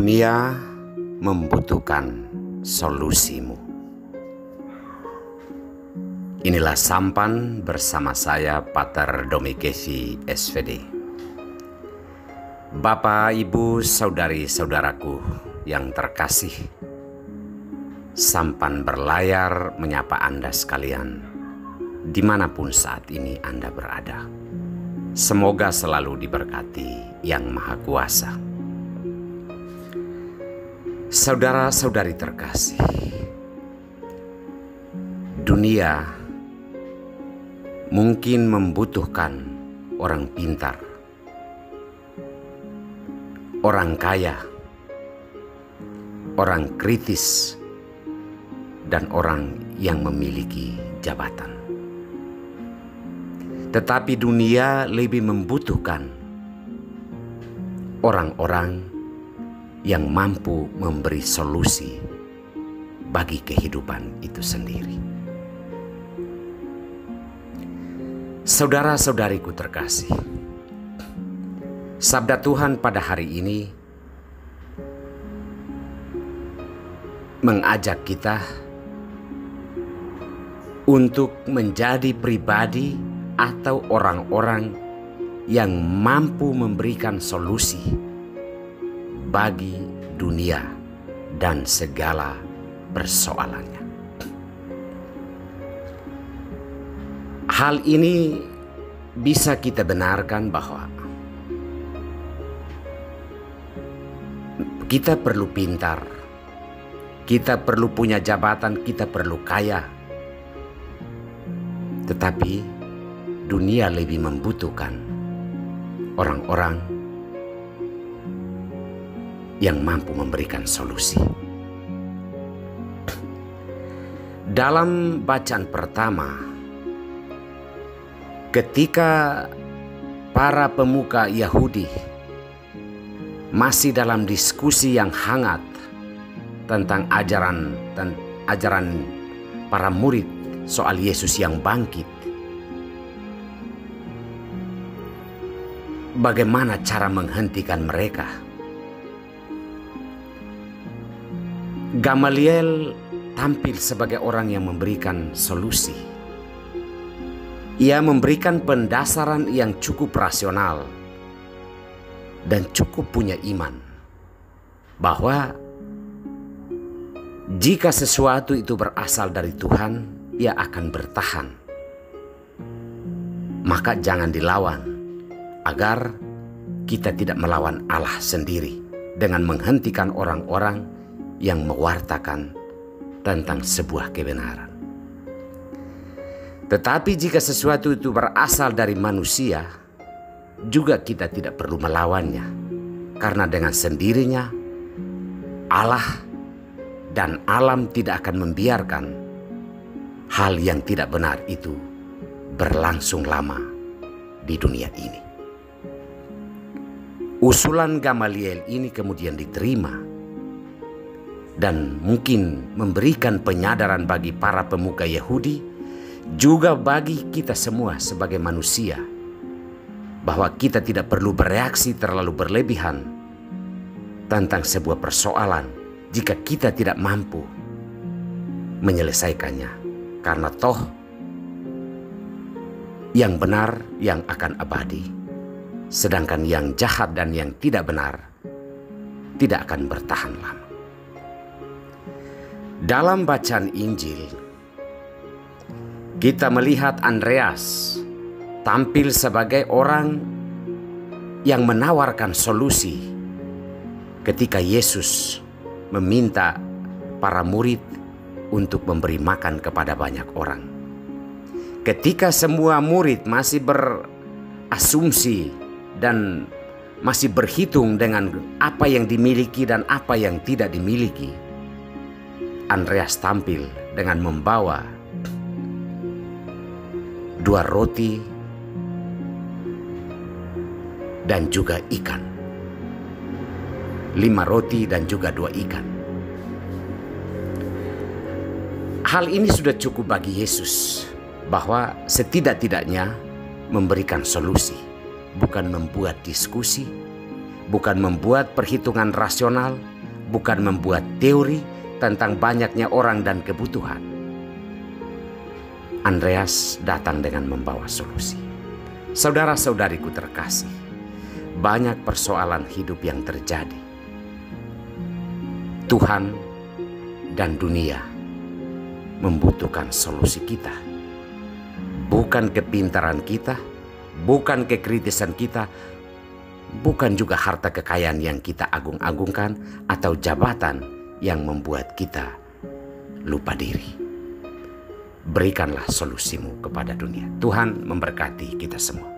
Dunia membutuhkan solusimu. Inilah Sampan bersama saya, Pater Domikevi SVD. Bapak, Ibu, saudari-saudaraku yang terkasih, Sampan berlayar menyapa Anda sekalian, dimanapun saat ini Anda berada. Semoga selalu diberkati Yang Maha Kuasa. Saudara-saudari terkasih, dunia mungkin membutuhkan orang pintar, orang kaya, orang kritis, dan orang yang memiliki jabatan. Tetapi dunia lebih membutuhkan orang-orang yang mampu memberi solusi bagi kehidupan itu sendiri. Saudara-saudariku terkasih, sabda Tuhan pada hari ini mengajak kita untuk menjadi pribadi atau orang-orang yang mampu memberikan solusi bagi dunia dan segala persoalannya. Hal ini bisa kita benarkan bahwa kita perlu pintar, kita perlu punya jabatan, kita perlu kaya. Tetapi dunia lebih membutuhkan orang-orang yang mampu memberikan solusi. Dalam bacaan pertama, ketika para pemuka Yahudi masih dalam diskusi yang hangat tentang ajaran para murid soal Yesus yang bangkit, bagaimana cara menghentikan mereka? Gamaliel tampil sebagai orang yang memberikan solusi. Ia memberikan pendasaran yang cukup rasional dan cukup punya iman bahwa jika sesuatu itu berasal dari Tuhan, ia akan bertahan. Maka jangan dilawan, agar kita tidak melawan Allah sendiri dengan menghentikan orang-orang yang mewartakan tentang sebuah kebenaran. Tetapi jika sesuatu itu berasal dari manusia, juga kita tidak perlu melawannya, karena dengan sendirinya Allah dan alam tidak akan membiarkan hal yang tidak benar itu berlangsung lama di dunia ini. Usulan Gamaliel ini kemudian diterima dan mungkin memberikan penyadaran bagi para pemuka Yahudi, juga bagi kita semua sebagai manusia, bahwa kita tidak perlu bereaksi terlalu berlebihan tentang sebuah persoalan jika kita tidak mampu menyelesaikannya, karena toh yang benar yang akan abadi, sedangkan yang jahat dan yang tidak benar tidak akan bertahan lama. Dalam bacaan Injil, kita melihat Andreas tampil sebagai orang yang menawarkan solusi ketika Yesus meminta para murid untuk memberi makan kepada banyak orang. Ketika semua murid masih berasumsi dan masih berhitung dengan apa yang dimiliki dan apa yang tidak dimiliki, Andreas tampil dengan membawa 2 roti dan juga ikan. 5 roti dan juga 2 ikan. Hal ini sudah cukup bagi Yesus, bahwa setidak-tidaknya memberikan solusi, bukan membuat diskusi, bukan membuat perhitungan rasional, bukan membuat teori tentang banyaknya orang dan kebutuhan. Andreas datang dengan membawa solusi. Saudara-saudariku terkasih, banyak persoalan hidup yang terjadi. Tuhan dan dunia membutuhkan solusi kita. Bukan kepintaran kita, bukan kekritisan kita, bukan juga harta kekayaan yang kita agung-agungkan atau jabatan yang membuat kita lupa diri. Berikanlah solusimu kepada dunia. Tuhan memberkati kita semua.